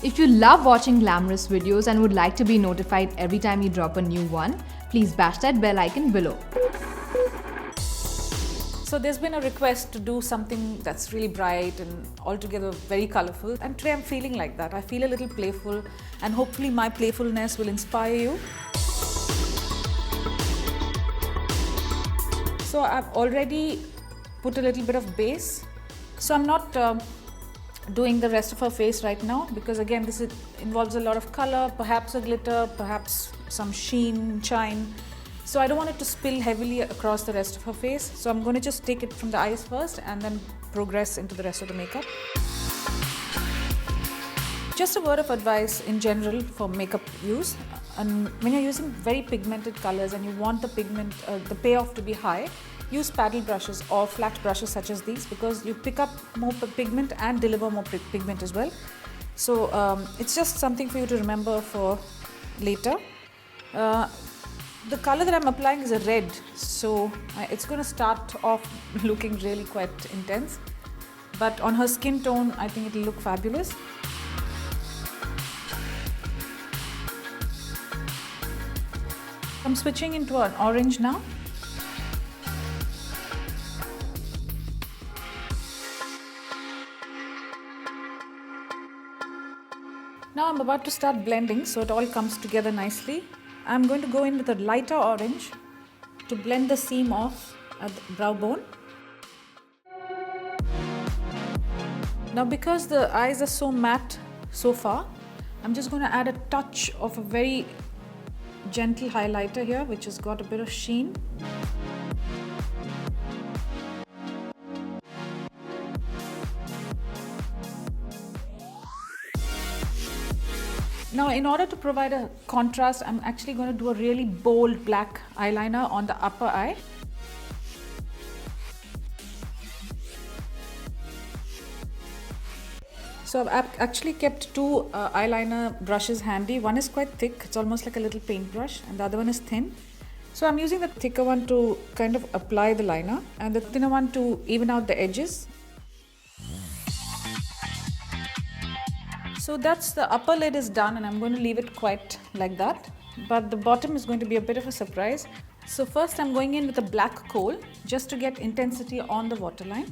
If you love watching glamorous videos and would like to be notified every time we drop a new one, please bash that bell icon below. So there's been a request to do something that's really bright and altogether very colorful, and today I'm feeling like that. I feel a little playful, and hopefully my playfulness will inspire you. So I've already put a little bit of base. So I'm not doing the rest of her face right now because again this involves a lot of color, perhaps a glitter, perhaps some sheen, shine. So I don't want it to spill heavily across the rest of her face. So I'm going to just take it from the eyes first and then progress into the rest of the makeup. Just a word of advice in general for makeup use. And when you're using very pigmented colors and you want the the payoff to be high, use paddle brushes or flat brushes such as these because you pick up more pigment and deliver more pigment as well. So it's just something for you to remember for later. The color that I'm applying is a red, so it's going to start off looking really quite intense. But on her skin tone, I think it'll look fabulous. I'm switching into an orange now. Now I'm about to start blending so it all comes together nicely. I'm going to go in with a lighter orange to blend the seam off at the brow bone. Now because the eyes are so matte so far, I'm just going to add a touch of a very gentle highlighter here which has got a bit of sheen. Now in order to provide a contrast, I'm actually going to do a really bold black eyeliner on the upper eye. So I've actually kept two eyeliner brushes handy. One is quite thick, it's almost like a little paintbrush, and the other one is thin. So I'm using the thicker one to kind of apply the liner and the thinner one to even out the edges. So that's the upper lid is done and I'm going to leave it quite like that. But the bottom is going to be a bit of a surprise. So first I'm going in with a black coal just to get intensity on the waterline.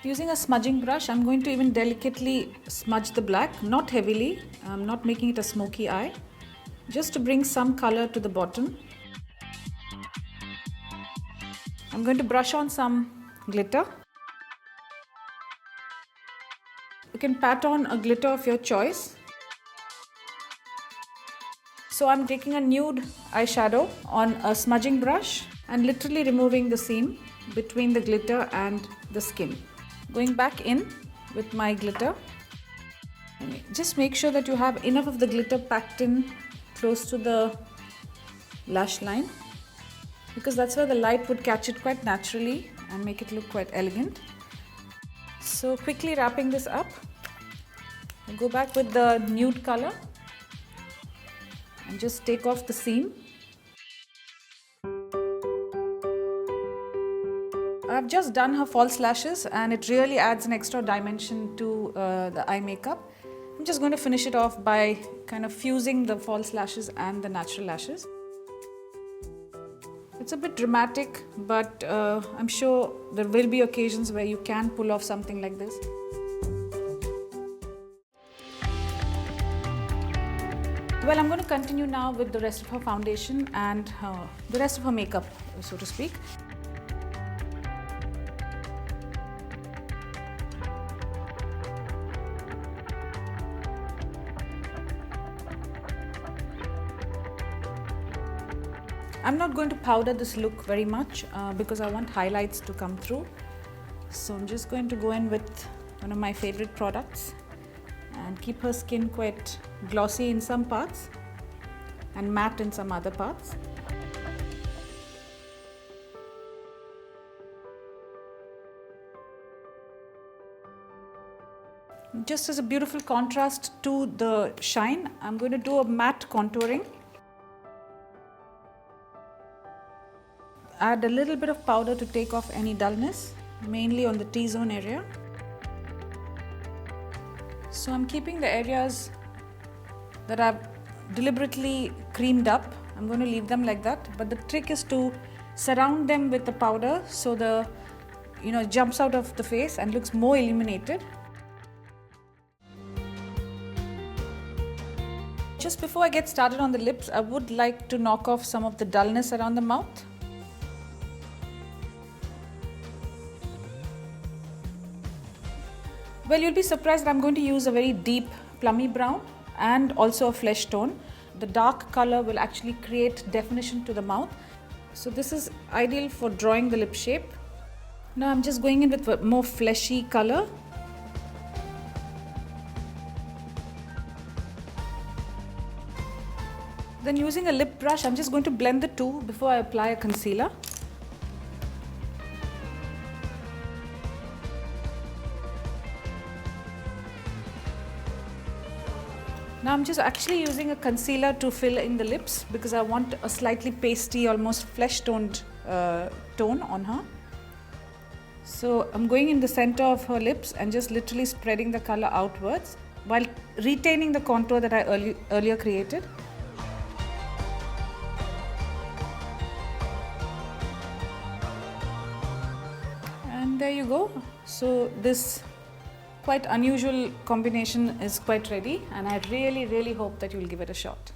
Using a smudging brush, I'm going to even delicately smudge the black, not heavily. I'm not making it a smoky eye, just to bring some color to the bottom. I'm going to brush on some glitter. You can pat on a glitter of your choice. So I'm taking a nude eyeshadow on a smudging brush and literally removing the seam between the glitter and the skin. Going back in with my glitter. Just make sure that you have enough of the glitter packed in close to the lash line, because that's where the light would catch it quite naturally and make it look quite elegant. So quickly wrapping this up, I'll go back with the nude color and just take off the seam. I've just done her false lashes and it really adds an extra dimension to the eye makeup. I'm just going to finish it off by kind of fusing the false lashes and the natural lashes. It's a bit dramatic, but I'm sure there will be occasions where you can pull off something like this. Well, I'm going to continue now with the rest of her foundation and the rest of her makeup, so to speak. I'm not going to powder this look very much because I want highlights to come through. So I'm just going to go in with one of my favorite products and keep her skin quite glossy in some parts and matte in some other parts. Just as a beautiful contrast to the shine, I'm going to do a matte contouring. Add a little bit of powder to take off any dullness. mainly on the T-zone area. So I'm keeping the areas that I've deliberately creamed up. I'm going to leave them like that, but the trick is to surround them with the powder so it jumps out of the face and looks more illuminated. Just before I get started on the lips, I would like to knock off some of the dullness around the mouth. Well, you'll be surprised that I'm going to use a very deep plummy brown and also a flesh tone. The dark color will actually create definition to the mouth. So this is ideal for drawing the lip shape. Now I'm just going in with a more fleshy color. Then using a lip brush, I'm just going to blend the two before I apply a concealer. Now I'm just actually using a concealer to fill in the lips because I want a slightly pasty, almost flesh toned tone on her. So I'm going in the center of her lips and just literally spreading the color outwards while retaining the contour that I earlier created. And there you go. So this quite unusual combination is quite ready, and I really hope that you'll give it a shot.